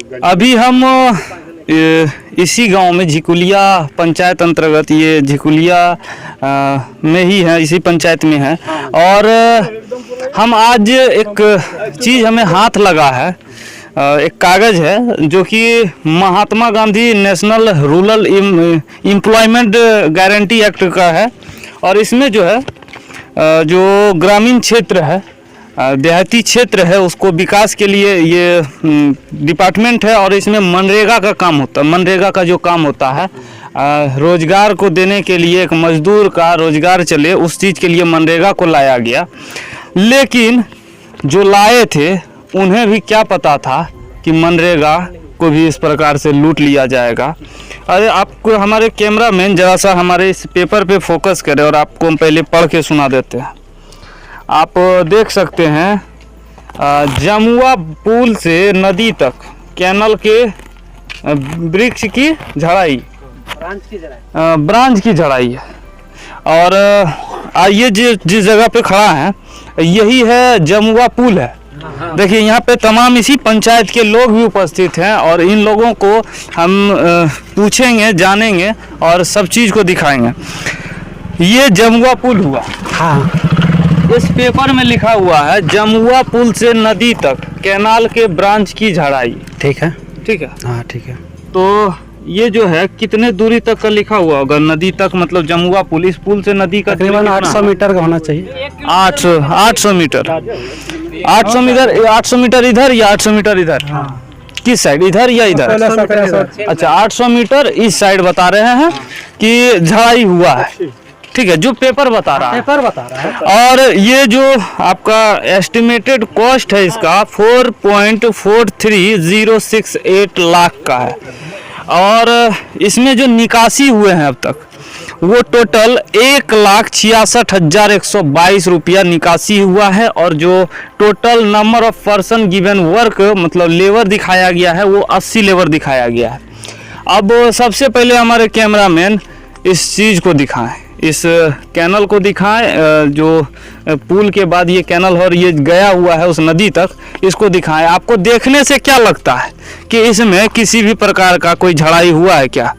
अभी हम इसी गांव में झिकुलिया पंचायत अंतर्गत, ये झिकुलिया में ही है, इसी पंचायत में है। और हम आज एक चीज़ हमें हाथ लगा है, एक कागज़ है जो कि Mahatma Gandhi National Rural Employment Guarantee Act का है। और इसमें जो है जो ग्रामीण क्षेत्र है, देहाती क्षेत्र है, उसको विकास के लिए ये डिपार्टमेंट है। और इसमें मनरेगा का काम होता है। मनरेगा का जो काम होता है, रोजगार को देने के लिए, एक मजदूर का रोजगार चले, उस चीज़ के लिए मनरेगा को लाया गया। लेकिन जो लाए थे उन्हें भी क्या पता था कि मनरेगा को भी इस प्रकार से लूट लिया जाएगा। अरे आपको हमारे कैमरामैन ज़रा सा हमारे इस पेपर पे फोकस करें और आपको हम पहले पढ़ के सुना देते हैं। आप देख सकते हैं जमुआ पुल से नदी तक कैनल के वृक्ष की झड़ाई, ब्रांच की झड़ाई है। और ये जिस जगह पे खड़ा है यही है जमुआ पुल है। देखिए यहाँ पे तमाम इसी पंचायत के लोग भी उपस्थित हैं और इन लोगों को हम पूछेंगे, जानेंगे और सब चीज़ को दिखाएंगे। ये जमुआ पुल हुआ। हाँ, इस पेपर में लिखा हुआ है जमुआ पुल से नदी तक कैनाल के ब्रांच की झड़ाई। ठीक है, ठीक है, हाँ ठीक है। तो ये जो है कितने दूरी तक का लिखा हुआ होगा? नदी तक मतलब जमुआ पुल, इस पुल से नदी का तकरीबन 800 मीटर का होना चाहिए। 800 मीटर, 800 मीटर, 800 मीटर इधर या 800 मीटर इधर? हाँ। किस साइड, इधर या इधर? अच्छा, 800 मीटर इस साइड बता रहे हैं कि झड़ाई हुआ है। ठीक है, जो पेपर बता रहा है, पेपर बता रहा है। और ये जो आपका एस्टिमेटेड कॉस्ट है इसका 4.43068 लाख का है। और इसमें जो निकासी हुए हैं अब तक वो टोटल 1,66,122 रुपया निकासी हुआ है। और जो total number of person given work मतलब लेबर दिखाया गया है वो 80 लेबर दिखाया गया है। अब सबसे पहले हमारे कैमरामैन इस चीज़ को दिखाएं, इस कैनल को दिखाएं, जो पुल के बाद ये कैनल और ये गया हुआ है उस नदी तक, इसको दिखाएं। आपको देखने से क्या लगता है कि इसमें किसी भी प्रकार का कोई झड़ाई हुआ है क्या,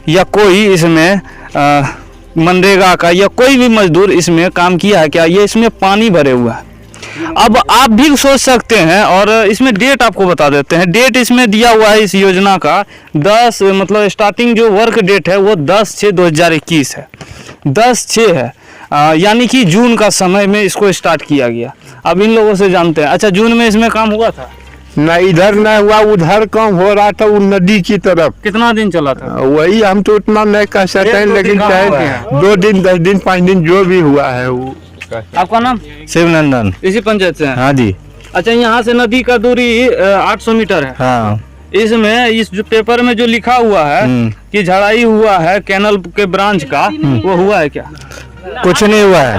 या कोई इसमें मनरेगा का या कोई भी मजदूर इसमें काम किया है क्या? ये इसमें पानी भरे हुआ है। अब आप भी सोच सकते हैं, और इसमें डेट आपको बता देते हैं। डेट इसमें दिया हुआ है इस योजना का 10 मतलब स्टार्टिंग जो वर्क डेट है वो 10/6/2021 है, 10/6 है, यानी कि जून का समय में इसको स्टार्ट किया गया। अब इन लोगों से जानते हैं। अच्छा, जून में इसमें काम हुआ था? ना इधर ना हुआ, उधर काम हो रहा था वो नदी की तरफ। कितना दिन चला था? वही हम तो उतना नहीं कह सकते, लेकिन चाहे 2 दिन 10 दिन 5 दिन जो भी हुआ है वो। आपका नाम? शिवनंदन, इसी पंचायत से है? हाँ जी। अच्छा, यहाँ से नदी का दूरी 800 मीटर है। हाँ। इसमें इस जो पेपर में जो लिखा हुआ है कि झड़ाई हुआ है कैनल के ब्रांच का, वो हुआ है क्या? कुछ नहीं हुआ है।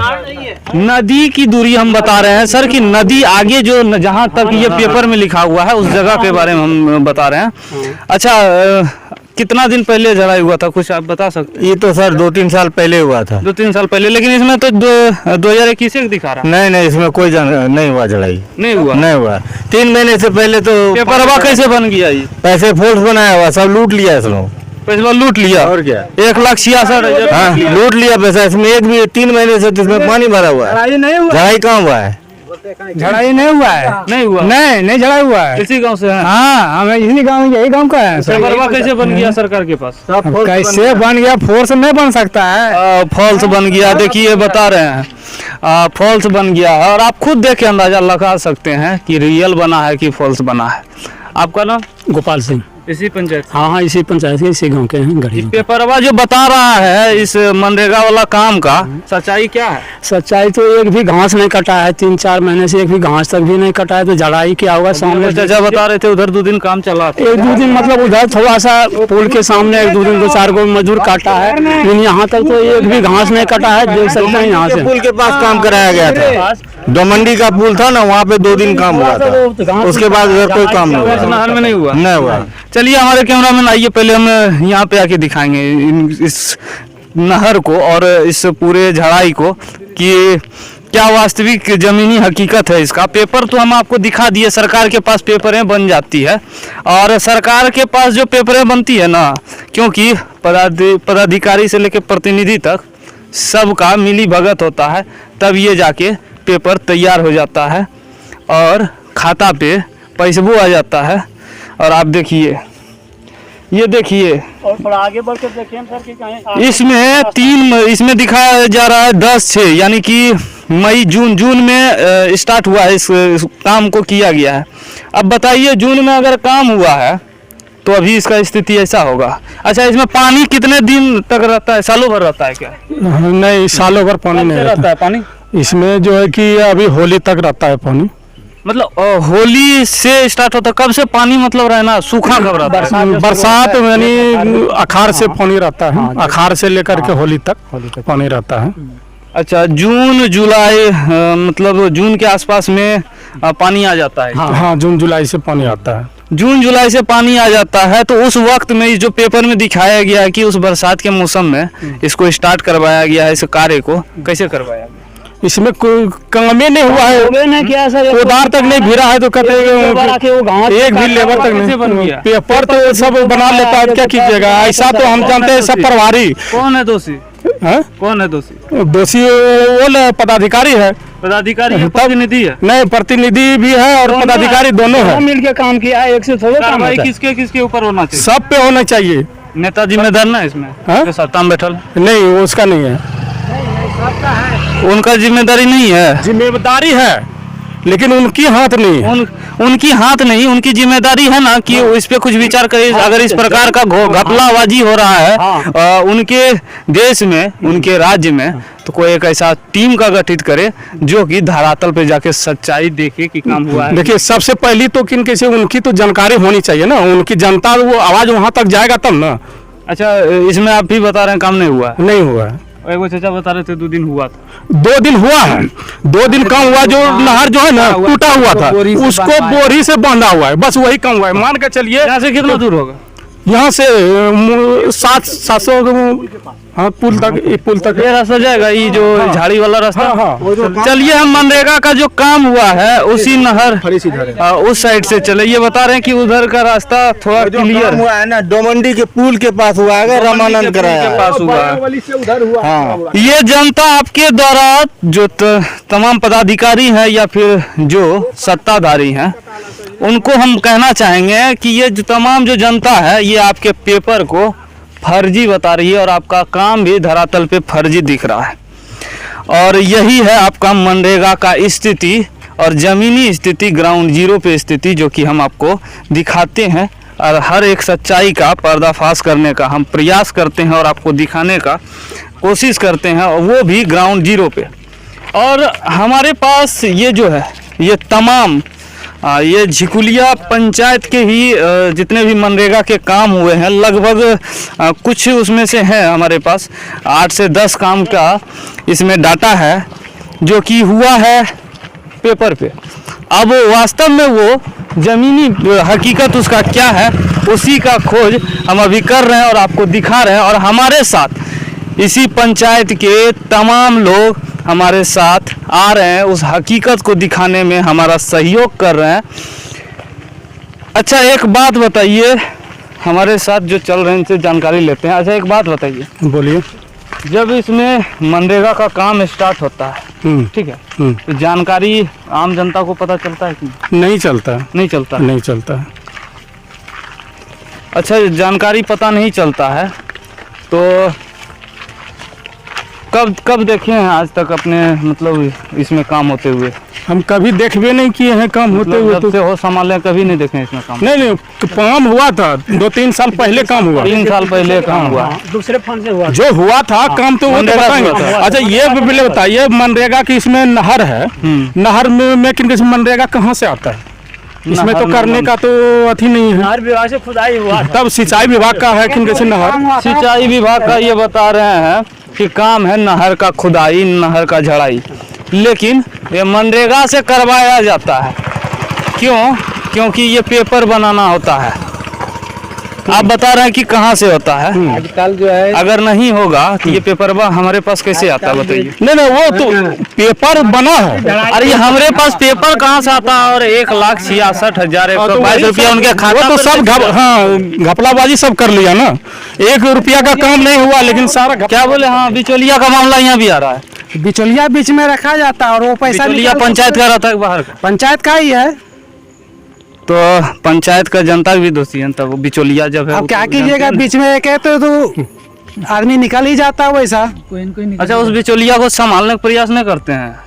नदी की दूरी हम बता रहे हैं सर, कि नदी आगे जो जहाँ तक ये पेपर में लिखा हुआ है उस जगह के बारे में हम बता रहे हैं। अच्छा, कितना दिन पहले झड़ाई हुआ था, कुछ आप बता सकते हैं? ये तो सर 2-3 साल पहले हुआ था। 2-3 साल पहले, लेकिन इसमें तो 2021 दिखा रहा है। नहीं, इसमें कोई नहीं हुआ झड़ाई, नहीं हुआ। 3 महीने से पहले तो पेपर कैसे बन गया? ये पैसे फोर्स बनाया हुआ, सब लूट लिया इस लोग। पैसा लूट लिया, और क्या? 1,66,000। हाँ, लूट लिया पैसा। इसमें एक भी 3 महीने से इसमें पानी भरा हुआ है। झड़ाई कहाँ हुआ है? झड़ाई नहीं हुआ है। नहीं झड़ाई हुआ है। इसी गांव से है? हाँ, हमें इसी गांव में, यही गांव का है। पेपरवा कैसे बन गया सरकार के पास? कैसे बन गया? फोर्स नहीं बन सकता है। फॉल्स बन गया। देखिए बता रहे हैं, फॉल्स बन गया है। और आप खुद देख के अंदाजा लगा सकते हैं कि रियल बना है कि फॉल्स बना है। आपका नाम? गोपाल सिंह, इसी पंचायत? हाँ, इसी पंचायत के, इसी गांव के हैं। गरीब पेपरवा जो बता रहा है इस मनरेगा वाला काम का, सच्चाई क्या है? सच्चाई तो एक भी घास नहीं कटा है, 3-4 महीने से एक भी घास तक भी नहीं कटा है। तो झड़ाई क्या होगा? सामने चाचा बता रहे थे उधर 2 दिन काम चला, 1-2 दिन मतलब उधर थोड़ा सा पुल के सामने 1-2 दिन 2-4 गो मजदूर काटा है, लेकिन यहाँ तक तो एक भी घास नहीं कटा है। देख सकते हैं यहाँ से पुल के पास काम कराया गया था। दोमंडी का पुल था ना, वहाँ पे 2 दिन काम हुआ था, उसके बाद उधर कोई काम नहीं हुआ। नहर में नहीं हुआ। चलिए हमारे कैमरामैन आइए, पहले हम यहाँ पे आके दिखाएंगे इस नहर को और इस पूरे झड़ाई को कि क्या वास्तविक ज़मीनी हकीकत है इसका। पेपर तो हम आपको दिखा दिए, सरकार के पास पेपरें बन जाती है, और सरकार के पास जो पेपरें बनती है ना, क्योंकि पदाधिकारी से लेकर प्रतिनिधि तक सबका मिली भगत होता है, तब ये जाके पेपर तैयार हो जाता है और खाता पे पैसबू आ जाता है। और आप देखिए, ये देखिए, और थोड़ा आगे बढ़ के देखिए सर कि कहीं इसमें दिखाया जा रहा है 10/6, यानी कि मई जून में स्टार्ट हुआ है, इस काम को किया गया है। अब बताइए, जून में अगर काम हुआ है तो अभी इसका स्थिति ऐसा होगा। अच्छा, इसमें पानी कितने दिन तक रहता है? सालों भर रहता है क्या? नहीं, सालों भर पानी नहीं रहता है पानी इसमें, जो है कि अभी होली तक रहता है पानी। मतलब होली से स्टार्ट होता है? कब से पानी मतलब रहना, सूखा कब रहता है? बरसात यानी अखाड़ से पानी रहता है, अखाड़ से लेकर के होली तक पानी रहता है। अच्छा, जून जुलाई मतलब जून के आसपास में पानी आ जाता है? हाँ, जून जुलाई से पानी आता है। जून जुलाई से पानी आ जाता है, तो उस वक्त में जो पेपर में दिखाया गया है कि उस बरसात के मौसम में इसको स्टार्ट करवाया गया है, इस कार्य को कैसे करवाया गया? इसमें कोई काम ही नहीं हुआ है, कोदार तक नहीं भिड़ा है, तो कहते हैं एक भी लेबर तक नहीं। पेपर तो सब बना लेता है, क्या कीजिएगा, ऐसा तो हम जानते हैं सब प्रभारी। कौन है दोषी? कौन है दोषी? दोषी वो पदाधिकारी है। पदाधिकारी है, प्रतिनिधि है? नहीं, प्रतिनिधि भी है और पदाधिकारी दोनों है। मिल के काम किया है, एक से थोड़ा काम कार्रवाई किसके किसके ऊपर होना चाहिए? सब पे होना चाहिए। नेता जिम्मेदार ना इसमें? जो सत्ता में बैठल नहीं, उसका नहीं है, उनका जिम्मेदारी नहीं है। जिम्मेदारी है लेकिन उनकी हाथ नहीं है। उनकी हाथ नहीं, उनकी जिम्मेदारी है ना कि इस पे कुछ विचार करे। अगर इस प्रकार का घपलाबाजी हो रहा है उनके देश में, उनके राज्य में, तो कोई एक ऐसा टीम का गठित करे जो कि धरातल पे जाके सच्चाई देखे कि काम हुआ है। देखिए, सबसे पहली तो किनके से उनकी तो जानकारी होनी चाहिए ना, उनकी जनता, वो आवाज वहां तक जाएगा तब ना। अच्छा, इसमें आप भी बता रहे हैं काम नहीं हुआ है? नहीं हुआ है। वो चाचा बता रहे थे 2 दिन हुआ था। 2 दिन हुआ है, 2 दिन काम हुआ। जो नहर जो है ना टूटा हुआ था, उसको बोरी से बांधा हुआ है, बस वही काम हुआ है। मान के चलिए, यहाँ से कितना दूर होगा? यहाँ से 700 हाँ, पुल तक ये रास्ता जाएगा, ये जो झाड़ी वाला रास्ता। हाँ। चलिए, हम मनरेगा का जो काम हुआ है उसी नहर उस साइड से चले। ये बता रहे हैं कि उधर का रास्ता थोड़ा क्लियर हुआ है ना, डोमंडी के पुल के पास हुआ है, रामानंद के पास हुआ है। हाँ। ये जनता आपके द्वारा जो तमाम पदाधिकारी हैं या फिर जो सत्ताधारी हैं, उनको हम कहना चाहेंगे कि ये जो तमाम जो जनता है, ये आपके पेपर को फर्जी बता रही है और आपका काम भी धरातल पे फर्जी दिख रहा है। और यही है आपका मनरेगा का स्थिति और ज़मीनी स्थिति, ग्राउंड जीरो पे स्थिति, जो कि हम आपको दिखाते हैं और हर एक सच्चाई का पर्दाफाश करने का हम प्रयास करते हैं और आपको दिखाने का कोशिश करते हैं, और वो भी ग्राउंड जीरो पे। और हमारे पास ये जो है, ये तमाम ये झिकुलिया पंचायत के ही जितने भी मनरेगा के काम हुए हैं, लगभग कुछ उसमें से हैं हमारे पास 8 से 10 काम का इसमें डाटा है जो कि हुआ है पेपर पे। अब वास्तव में वो ज़मीनी हकीकत उसका क्या है, उसी का खोज हम अभी कर रहे हैं और आपको दिखा रहे हैं। और हमारे साथ इसी पंचायत के तमाम लोग हमारे साथ आ रहे हैं, उस हकीकत को दिखाने में हमारा सहयोग कर रहे हैं। अच्छा, एक बात बताइए, हमारे साथ जो चल रहे हैं इनसे जानकारी लेते हैं। अच्छा, एक बात बताइए। बोलिए। जब इसमें मनरेगा का काम स्टार्ट होता है, ठीक है, तो जानकारी आम जनता को पता चलता है कि नहीं चलता? नहीं चलता? नहीं चलता। अच्छा, जानकारी पता नहीं चलता है, तो कब देखे हैं आज तक अपने मतलब इसमें काम होते हुए? हम कभी देखबे नहीं किए हैं काम होते हुए। जब से हो संभाले कभी नहीं देखे इसमें काम? नहीं, तो काम हुआ था 2-3 साल पहले काम हुआ। 3 साल पहले काम हुआ। दूसरे फंड से हुआ जो हुआ था काम, तो वो तो बताएंगे। अच्छा, ये पहले बताइए, मनरेगा की इसमें नहर है, नहर में किन मनरेगा कहाँ से आता है? इसमें तो करने का तो अथी नहीं है। नहर विभाग से खुदाई हुआ, तब सिंचाई विभाग का है किन से नहर? सिंचाई विभाग का ये बता रहे हैं कि काम है नहर का खुदाई, नहर का झड़ाई, लेकिन ये मनरेगा से करवाया जाता है। क्यों? क्योंकि ये पेपर बनाना होता है। आप बता रहे हैं कि कहाँ से होता है, आजकल जो है अगर नहीं होगा तो ये पेपर हमारे पास कैसे आता है बताइए। नहीं वो तो पेपर बना है। अरे हमारे पास पेपर कहाँ से आता है, और 1,66,122 रुपया उनके खाता वो तो पर सब घपलाबाजी सब कर लिया ना, 1 रुपया का काम नहीं हुआ, लेकिन सारा क्या बोले, हाँ बिचौलिया का मामला यहाँ भी आ रहा है। बिचौलिया बीच में रखा जाता है और वो पैसा बिचौलिया पंचायत का रहता है कि बाहर का? पंचायत का ही है। तो पंचायत का जनता भी दोषी है, तब बिचौलिया जब है अब क्या कीजिएगा, बीच में एक है तो आदमी निकल ही जाता है वैसा। अच्छा, उस बिचौलिया को संभालने का प्रयास नहीं करते हैं?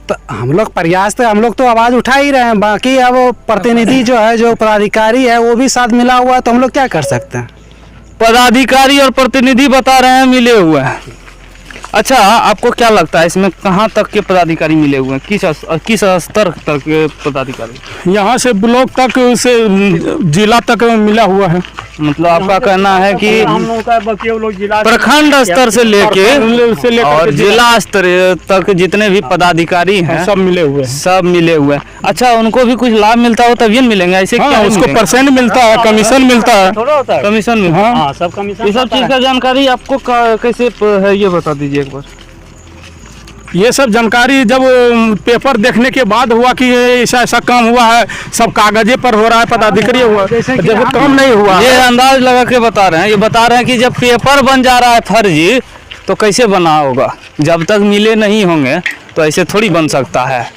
तो हम लोग तो आवाज उठा ही रहे हैं, बाकी अब वो प्रतिनिधि जो है, जो पदाधिकारी है, वो भी साथ मिला हुआ है, तो हम लोग क्या कर सकते हैं। पदाधिकारी और प्रतिनिधि बता रहे हैं मिले हुए हैं। अच्छा, आपको क्या लगता है इसमें कहाँ तक के पदाधिकारी मिले हुए हैं, किस स्तर तक के पदाधिकारी? यहाँ से ब्लॉक तक से जिला तक मिला हुआ है। मतलब आपका कहना है कि हम लोग का बकिया लोग जिला प्रखंड स्तर से लेके और जिला स्तर तक जितने भी पदाधिकारी हैं सब मिले हुए हैं। सब मिले हुए हैं। अच्छा, उनको भी कुछ लाभ मिलता हो तभी मिलेंगे ऐसे? हाँ, क्या उसको परसेंट मिलता है, कमीशन मिलता है। थोड़ा होता है कमीशन में? हाँ, सब कमीशन। ये सब चीज का जानकारी आपको कैसे है, ये बता दीजिए एक बार। ये सब जानकारी जब पेपर देखने के बाद हुआ कि ऐसा ऐसा काम हुआ है, सब कागजे पर हो रहा है, पदाधिकारी हुआ, जब काम नहीं हुआ। ये अंदाज लगा के बता रहे हैं, ये बता रहे हैं कि जब पेपर बन जा रहा है फर्जी तो कैसे बना होगा, जब तक मिले नहीं होंगे तो ऐसे थोड़ी बन सकता है।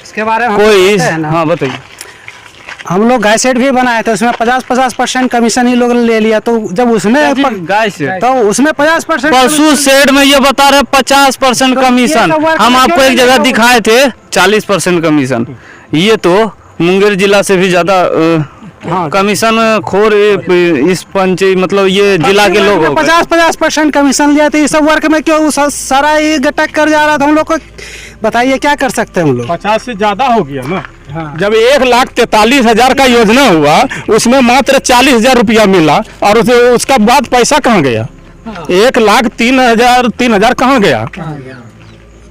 इसके बारे में कोई हाँ बताइए। हम लोग गाय सेट भी बनाए थे, उसमें 50% कमीशन ही लोग ले लिया, तो जब उसमें गाय से तो उसमें 50% पशु शेड में ये बता रहे 50% कमीशन, हम आपको एक जगह दिखाए थे 40% कमीशन। ये तो मुंगेर जिला से भी ज्यादा कमीशन खोर इस मतलब ये जिला के लोग 50% कमीशन लिया, तो ये सब वर्क में क्यों सारा ये गटक कर जा रहा था। हम लोग को बताइए क्या कर सकते हैं हम लोग। 50 से ज्यादा हो गया ना। जब 1,43,000 का योजना हुआ, उसमें मात्र 40,000 रुपया मिला, और उसका बाद पैसा कहाँ गया? 1,03,000 कहाँ गया?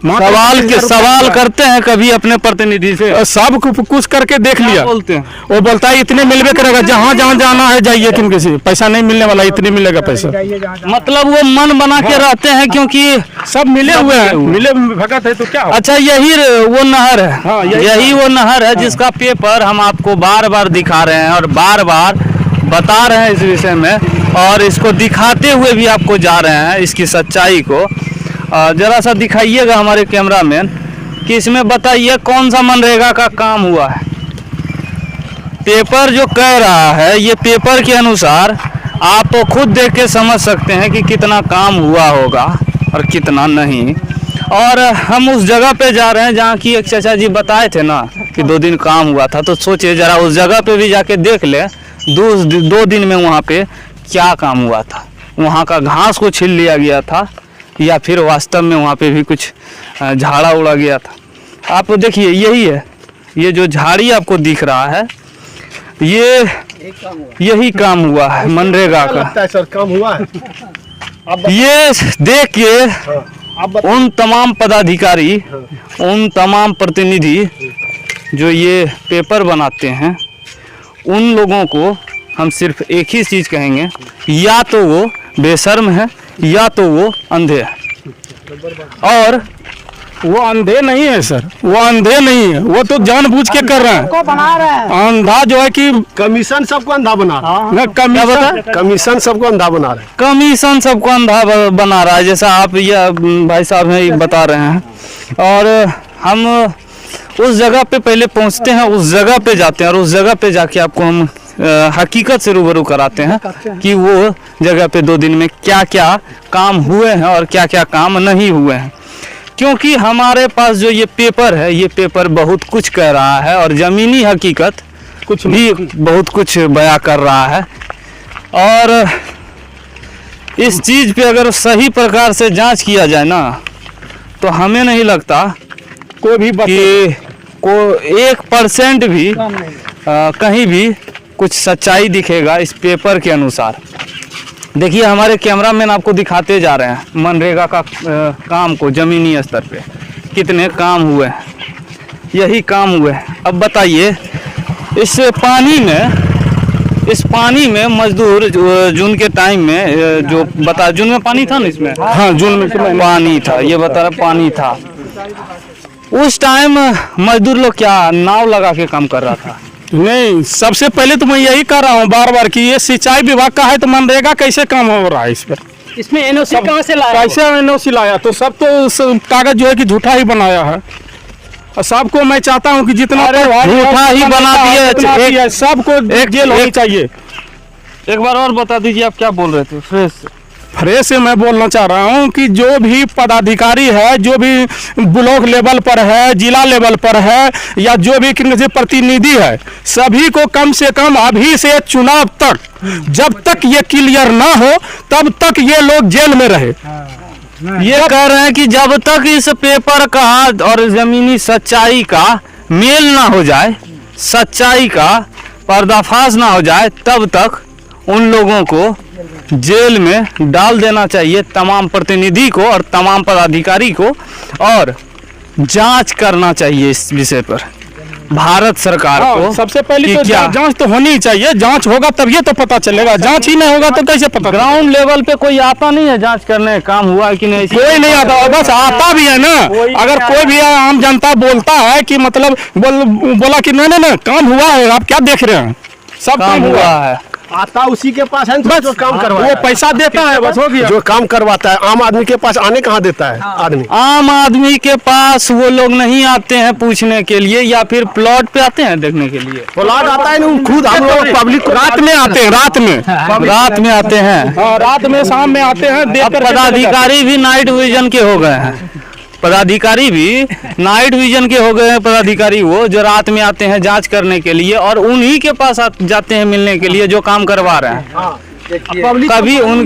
सवाल करते हैं कभी अपने प्रतिनिधि से? सब कुछ करके देख लिया। बोलते हैं वो बोलता है इतने मिलवे करेगा, जहाँ जहाँ जाना है जाइए, किन किसी पैसा नहीं मिलने वाला, इतने मिलेगा पैसा। मतलब वो मन बना के रहते हैं, क्योंकि सब मिले हुए हैं, मिले भगत है तो क्या हो? अच्छा, यही वो नहर है। हाँ, यही वो नहर है जिसका पेपर हम आपको बार बार दिखा रहे हैं और बार बार बता रहे हैं इस विषय में, और इसको दिखाते हुए भी आपको जा रहे हैं इसकी सच्चाई को। जरा सा दिखाइएगा हमारे कैमरामैन कि इसमें बताइए कौन सा मनरेगा का काम हुआ है। पेपर जो कह रहा है, ये पेपर के अनुसार आप तो खुद देख के समझ सकते हैं कि कितना काम हुआ होगा और कितना नहीं। और हम उस जगह पे जा रहे हैं जहाँ की एक चाचा जी बताए थे ना कि 2 दिन काम हुआ था, तो सोचिए जरा उस जगह पे भी जाके देख ले 2 दिन में वहाँ पे क्या काम हुआ था। वहाँ का घास को छील लिया गया था या फिर वास्तव में वहाँ पे भी कुछ झाड़ा उड़ा गया था। आप देखिए, यही है, ये जो झाड़ी आपको दिख रहा है, ये यही काम हुआ है मनरेगा का। सर काम हुआ है। ये देख के उन तमाम पदाधिकारी, उन तमाम प्रतिनिधि जो ये पेपर बनाते हैं, उन लोगों को हम सिर्फ एक ही चीज़ कहेंगे, या तो वो बेशर्म है या तो वो अंधे हैं। और वो अंधे नहीं है सर, वो अंधे नहीं है, वो तो जानबूझ के कर रहे हैं। बना रहे हैं अंधा जो है कि कमीशन सबको अंधा बना रहा है। कमीशन सबको अंधा बना रहा है। कमीशन सबको अंधा बना रहा है, जैसा आप ये भाई साहब हैं बता रहे हैं। और हम उस जगह पे पहले पहुंचते हैं, उस जगह पे जाते हैं और उस जगह पे जाके आपको हम हकीकत से रूबरू कराते हैं कि वो जगह पे 2 दिन में क्या क्या काम हुए हैं और क्या क्या काम नहीं हुए हैं। क्योंकि हमारे पास जो ये पेपर है, ये पेपर बहुत कुछ कह रहा है और ज़मीनी हकीकत कुछ भी बहुत कुछ बयां कर रहा है। और इस चीज़ पे अगर सही प्रकार से जांच किया जाए ना, तो हमें नहीं लगता कोई भी कि 1% भी कहीं भी कुछ सच्चाई दिखेगा इस पेपर के अनुसार। देखिए, हमारे कैमरामैन आपको दिखाते जा रहे हैं मनरेगा का काम को ज़मीनी स्तर पे कितने काम हुए हैं, यही काम हुए हैं। अब बताइए, इस पानी में इस पानी में मजदूर जून के टाइम में जो बता, जून में पानी था ना इसमें? हाँ, जून में पानी था, ये बता रहा पानी था। उस टाइम मजदूर लोग क्या नाव लगा के काम कर रहा था? नहीं, सबसे पहले तो मैं यही कह रहा हूँ बार बार कि ये सिंचाई विभाग का है तो मनरेगा कैसे काम हो रहा है इस पर? इसमें एनओसी कहाँ से लाया? कैसे एनओसी लाया? तो सब तो कागज जो है कि झूठा ही बनाया है। और सबको मैं चाहता हूँ कि जितना झूठा ही बना दिया, सबको एक जेल होनी चाहिए। एक बार और बता दीजिए, आप क्या बोल रहे थे? फ्रेश से मैं बोलना चाह रहा हूँ कि जो भी पदाधिकारी है, जो भी ब्लॉक लेवल पर है, जिला लेवल पर है, या जो भी किसी प्रतिनिधि है, सभी को कम से कम अभी से चुनाव तक, जब तक ये क्लियर ना हो तब तक ये लोग जेल में रहे। ये कह रहे हैं कि जब तक इस पेपर का और जमीनी सच्चाई का मेल ना हो जाए, सच्चाई का पर्दाफाश ना हो जाए, तब तक उन लोगों को जेल में डाल देना चाहिए, तमाम प्रतिनिधि को और तमाम पदाधिकारी को, और जांच करना चाहिए इस विषय पर भारत सरकार को। सबसे पहले तो क्या जांच तो होनी ही चाहिए। जांच होगा तब ये तो पता चलेगा, जांच ही नहीं होगा तो कैसे पता? ग्राउंड लेवल पे कोई आता नहीं है जांच करने, काम हुआ कि नहीं? कोई नहीं आता, बस आता भी है ना, अगर कोई भी आम जनता बोलता है कि मतलब बोला कि नहीं नहीं काम हुआ है, आप क्या देख रहे हैं, सब काम हुआ है, आता उसी के पास है बस जो काम करवाता वो है। पैसा देता है, बस हो गया। जो काम करवाता है आम आदमी के पास आने कहाँ देता है आदमी? आम आदमी के पास वो लोग नहीं आते हैं पूछने के लिए, या फिर प्लॉट पे आते हैं देखने के लिए। प्लॉट आता है ना, खुद हम लोग पब्लिक रात में आते हैं, रात में आते हैं। हाँ, रात में शाम में आते हैं, देख अब करके पदाधिकारी भी नाइट विजन के हो गए हैं, पदाधिकारी भी नाइट विजन के हो गए हैं पदाधिकारी, वो जो रात में आते हैं जांच करने के लिए, और उन्हीं के पास जाते हैं मिलने के लिए जो काम करवा रहे हैं। कभी उन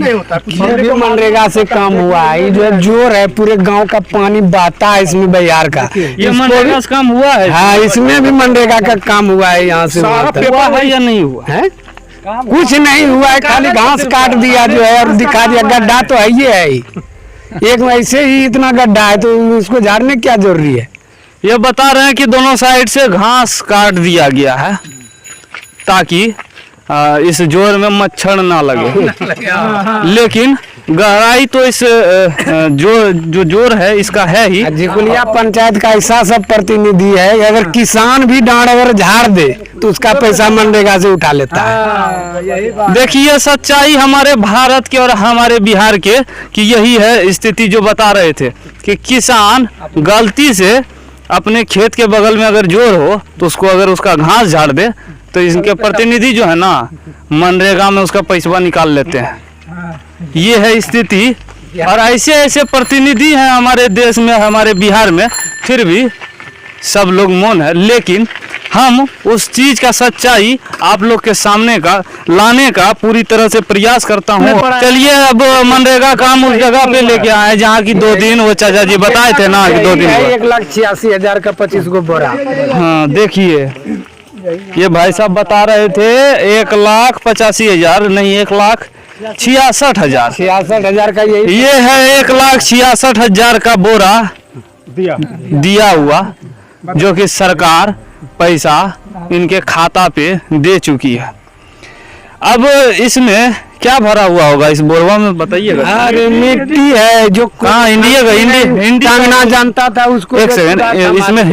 मनरेगा से काम हुआ है, ये जो है जोर है, पूरे गांव का पानी बहता है इसमें बिहार का। ये मनरेगा से काम हुआ है? हाँ, इसमें भी मनरेगा का काम हुआ है, यहाँ से सारा वहाँ तक। हुआ है या नहीं हुआ है? कुछ नहीं हुआ है, खाली घास काट दिया जो है और दिखा दिया। गड्ढा तो है ही है ही। एक वैसे ही इतना गड्ढा है तो उसको झाड़ने क्या जरूरी है? ये बता रहे हैं कि दोनों साइड से घास काट दिया गया है ताकि इस जोर में मच्छर ना लगे, लेकिन गहराई तो इस जो जोर है इसका है ही। झिकुलिया पंचायत का ऐसा सब प्रतिनिधि है, अगर किसान भी डांड अगर झाड़ दे तो उसका पैसा मनरेगा से उठा लेता है। देखिए सच्चाई हमारे भारत के और हमारे बिहार के कि यही है स्थिति जो बता रहे थे कि किसान गलती से अपने खेत के बगल में अगर जोर हो तो उसको अगर उसका घास झाड़ दे तो इनके प्रतिनिधि जो है ना मनरेगा में उसका पैसा निकाल लेते हैं। ये है स्थिति, और ऐसे ऐसे प्रतिनिधि हैं हमारे देश में, हमारे बिहार में, फिर भी सब लोग मौन है। लेकिन हम उस चीज का सच्चाई आप लोग के सामने का लाने का पूरी तरह से प्रयास करता हूँ। चलिए अब मनरेगा काम उस जगह पे लेके आए जहाँ की 2 दिन वो चाचा जी बताए थे ना कि 2 दिन 1,86,000 का 25 गो बोरा। हाँ देखिए ये भाई साहब बता रहे थे 1,85,000 नहीं 1,66,000। 66,000 का यही ये है 1,66,000 का बोरा दिया हुआ, जो कि सरकार पैसा इनके खाता पे दे चुकी है। अब इसमें क्या भरा हुआ होगा इस बोरवा में बताइएगा? अरे मिट्टी है जो हाँ इंडिया ना जानता था उसको। एक सेकंड,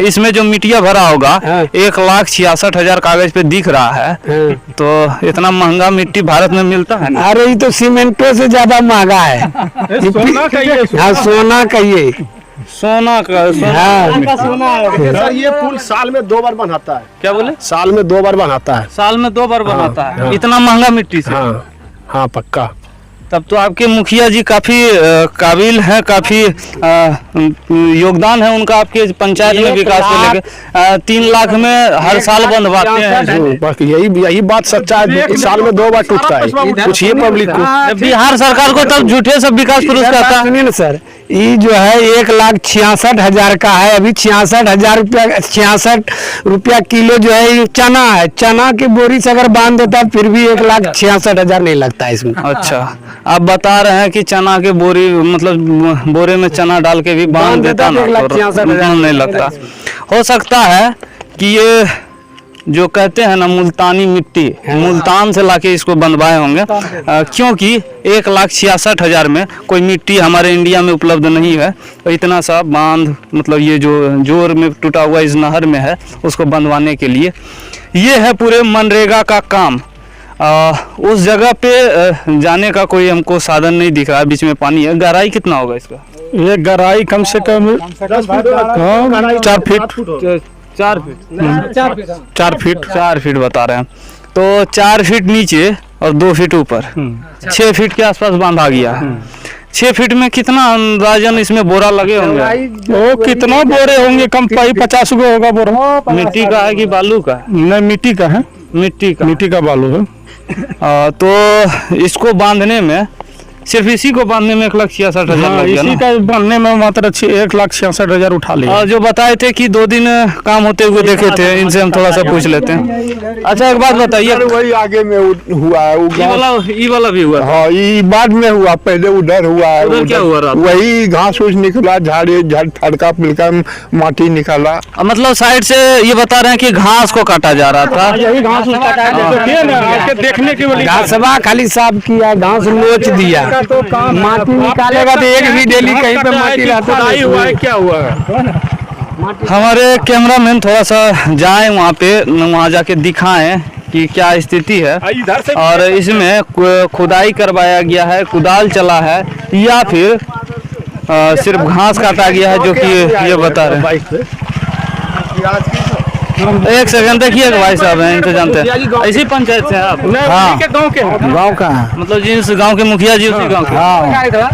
इसमें जो मिट्टिया भरा होगा 1,66,000 कागज पे दिख रहा है, तो इतना महंगा मिट्टी भारत में मिलता है ना? अरे ये तो सीमेंटो से ज्यादा महंगा है। सोना का ये हाँ सोना का ये सोना का सर ये पुल साल में 2 बार बनाता है। क्या बोले? साल में 2 बार बनाता है। साल में 2 बार बनाता है इतना महंगा मिट्टी से? हाँ हाँ पक्का। तब तो आपके मुखिया जी काफी काबिल हैं, काफी योगदान है उनका आपके पंचायत में विकास को लेकर। 3 लाख में हर साल बनवाते हैं। बाकी यही बात सच्चा है, साल में 2 बार टूटता है। पूछिए पब्लिक को। बिहार सरकार को तब झूठे सब विकास पुरस्कार आता है। सुनिए ना सर, ये जो है 1,66,000 का है। अभी 66,000 रुपया किलो जो है ये चना है। चना की बोरी से अगर बांध देता फिर भी 1,66,000 नहीं लगता है इसमें। अच्छा आप बता रहे हैं कि चना के बोरी मतलब बोरे में चना डाल के भी बांध देता ना तो नहीं लगता। हो सकता है कि ये जो कहते हैं ना मुल्तानी मिट्टी, मुल्तान से लाके इसको बनवाए होंगे, क्योंकि 1,66,000 में कोई मिट्टी हमारे इंडिया में उपलब्ध नहीं है। तो इतना सा बांध, मतलब ये जो जोर में टूटा हुआ इस नहर में है, उसको बनवाने के लिए ये है पूरे मनरेगा का काम। उस जगह पे जाने का कोई हमको साधन नहीं दिख रहा है, बीच में पानी है। गहराई कितना होगा इसका? ये गहराई कम से कम 4 फीट 4 फीट बता रहे हैं। तो 4 फीट नीचे और 2 फीट ऊपर, 6 फीट के आसपास बांधा गया है। 6 फीट में कितना अंदाजन इसमें बोरा लगे होंगे? वो कितना बोरे होंगे? कम 50 गो होगा बोरा। मिट्टी का है कि बालू का है? नहीं, मिट्टी का है। मिट्टी का बालू है। तो इसको बांधने में, सिर्फ इसी को बांधने में 1,66,000 लग गया इसी ना? का बांधने में मात्र 1,66,000 उठा लिया। और जो बताए थे कि 2 दिन काम होते हुए देखे थे, इनसे हम थोड़ा सा पूछ लेते हैं। अच्छा, एक बात बताइए, वही आगे में हुआ है ये वाला भी हुआ? हाँ, ये बाद में हुआ, पहले उधर हुआ है। उधर क्या हुआ रात? वही घास उस निकला, हल्का फुल्का माटी निकाला। मतलब साइड से ये बता रहे हैं कि घास को काटा जा रहा था। यही घास देखने के लिए घासवा खाली साफ किया, घास नोच दिया, माटी निकालेगा तो एक भी डेली कहीं पे माटी रहता हुआ है। क्या हुआ है? हमारे कैमरामैन थोड़ा सा जाएं वहाँ पे, वहाँ जाके दिखाएं कि क्या स्थिति है, और इसमें खुदाई करवाया गया है, कुदाल चला है, या फिर सिर्फ घास काटा गया है, जो कि ये बता रहे हैं। एक सेकंड देखिए भाई साहब हैं, इनको जानते हैं, इसी पंचायत से हैं आप? हाँ, गाँव का है। मतलब जिस गांव के मुखिया जी उसी गांव के? हाँ।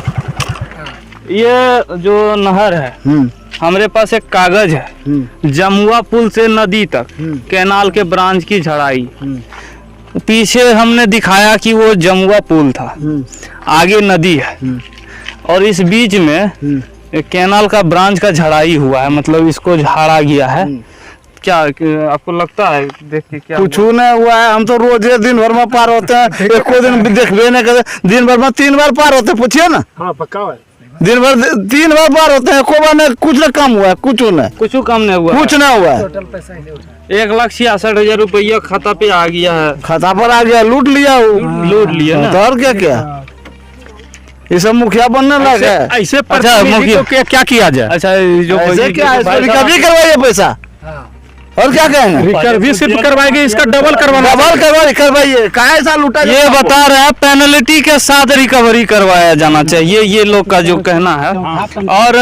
ये जो नहर है, हमारे पास एक कागज है, जमुआ पुल से नदी तक कैनाल के ब्रांच की झड़ाई। पीछे हमने दिखाया कि वो जमुआ पुल था, आगे नदी है, और इस बीच में कैनाल का ब्रांच का झड़ाई हुआ है, मतलब इसको झाड़ा गया है। क्या आपको लगता है देख के क्या? कुछ नहीं हुआ है। हम तो रोज दिन भर में पार होते हैं, एक दिन देखबे नहीं करते। दिन भर में 3 बार पार होते, पूछिए ना। हाँ, पक्का है। दिन भर 3 बार पार होते हैं, को बार कुछ ना कम हुआ है, कुछ नहीं, कुछ कम नहीं हुआ, कुछ नहीं हुआ है। 1,66,000 रुपया खाता पे आ गया है। खाता पर आ गया, लूट लिया ना। तो और क्या ये सब मुखिया बनने लगा है। ऐसे अच्छा, मुखिया क्या किया जाए? अच्छा, जो ऐसे क्या है, रिकवरी करवाइए पैसा, और क्या कहेंगे? रिकवरी सिर्फ करवाएंगे, इसका डबल करवाइए। कहाँ ऐसा लूटा? ये बता रहे हैं पेनल्टी के साथ रिकवरी करवाया जाना चाहिए, ये लोग का जो कहना है, और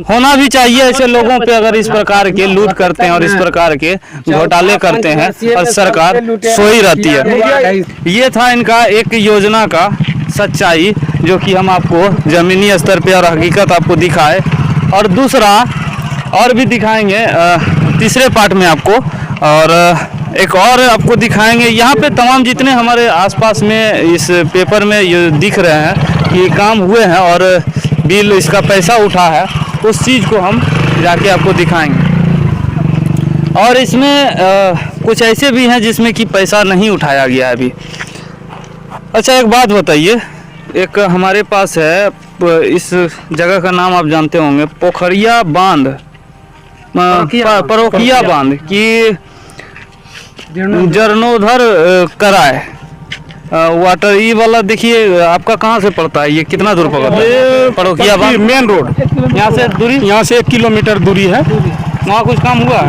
होना भी चाहिए ऐसे लोगों पे। अगर इस प्रकार के लूट करते हैं और इस प्रकार के घोटाले करते हैं और सरकार सोई रहती है। ये था इनका एक योजना का सच्चाई, जो कि हम आपको जमीनी स्तर पे और हकीकत आपको दिखाए, और दूसरा और भी दिखाएंगे तीसरे पार्ट में आपको, और एक और आपको दिखाएंगे। यहाँ पे तमाम जितने हमारे आसपास में इस पेपर में ये दिख रहे हैं कि काम हुए हैं और बिल इसका पैसा उठा है, उस चीज़ को हम जाके आपको दिखाएंगे। और इसमें कुछ ऐसे भी हैं जिसमें कि पैसा नहीं उठाया गया है अभी। अच्छा, एक बात बताइए, एक हमारे पास है, इस जगह का नाम आप जानते होंगे, पोखरिया बांध, परोकिया बांध की जरनोधर कराए वाटर, ये वाला देखिए आपका कहाँ से पड़ता है, ये कितना दूर पड़ता है? परोकिया बांध मेन रोड, यहाँ से दूरी, यहाँ से 1 किलोमीटर दूरी है। वहाँ कुछ काम हुआ?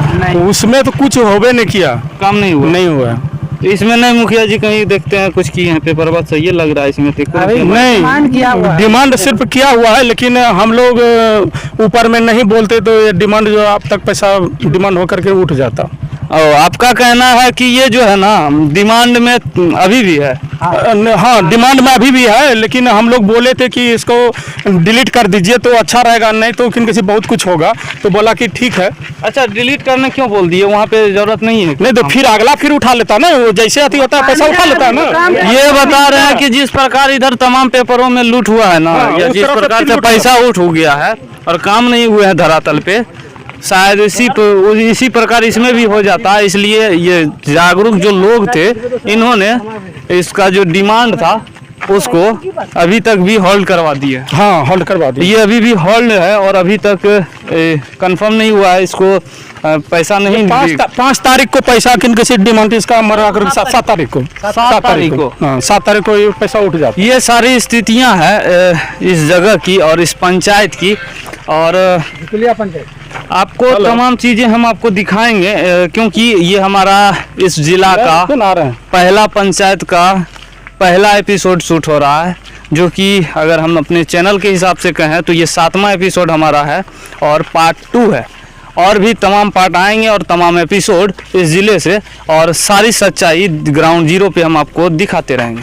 उसमें तो कुछ होबे नहीं किया, काम नहीं हुआ। नहीं हुआ। इसमें नहीं मुखिया जी कहीं देखते हैं कुछ किए हैं, पेपर बात सही लग रहा है इसमें नहीं, डिमांड सिर्फ किया हुआ है, लेकिन हम लोग ऊपर में नहीं बोलते, तो ये डिमांड जो आप तक पैसा डिमांड होकर के उठ जाता। और आपका कहना है कि ये जो है ना डिमांड में अभी भी है? हाँ, डिमांड में अभी भी है, लेकिन हम लोग बोले थे कि इसको डिलीट कर दीजिए तो अच्छा रहेगा, नहीं तो किसी बहुत कुछ होगा, तो बोला कि ठीक है। अच्छा, डिलीट करने क्यों बोल दिए? वहाँ पे जरूरत नहीं है? नहीं तो फिर अगला फिर उठा लेता ना, वो जैसे आती होता है पैसा उठा लेता है ना। ये बता रहे हैं कि जिस प्रकार इधर तमाम पेपरों में लूट हुआ है ना, या जिस प्रकार से पैसा उठ हो गया है और काम नहीं हुए हैं धरातल पे, शायद इसी प्रकार इसमें भी हो जाता है। इसलिए ये जागरूक जो लोग थे, इन्होंने इसका जो डिमांड था उसको अभी तक भी होल्ड करवा दिए। हाँ होल्ड करवा दी। ये अभी भी होल्ड है और अभी तक कंफर्म नहीं हुआ है, इसको पैसा नहीं 5 तारीख को पैसा किन किसी डिमांड इसका मरा कर 7 तारीख को 7 तारीख को हाँ 7 तारीख को ये पैसा उठ जाता है। ये सारी स्थितियां हैं इस जगह की और इस पंचायत की, और आपको तमाम चीजें हम आपको दिखाएंगे क्योंकि ये हमारा इस जिला का पहला पंचायत का पहला एपिसोड शूट हो रहा है, जो कि अगर हम अपने चैनल के हिसाब से कहें तो ये 7वां एपिसोड हमारा है और पार्ट 2 है, और भी तमाम पार्ट आएंगे और तमाम एपिसोड इस ज़िले से, और सारी सच्चाई ग्राउंड जीरो पे हम आपको दिखाते रहेंगे।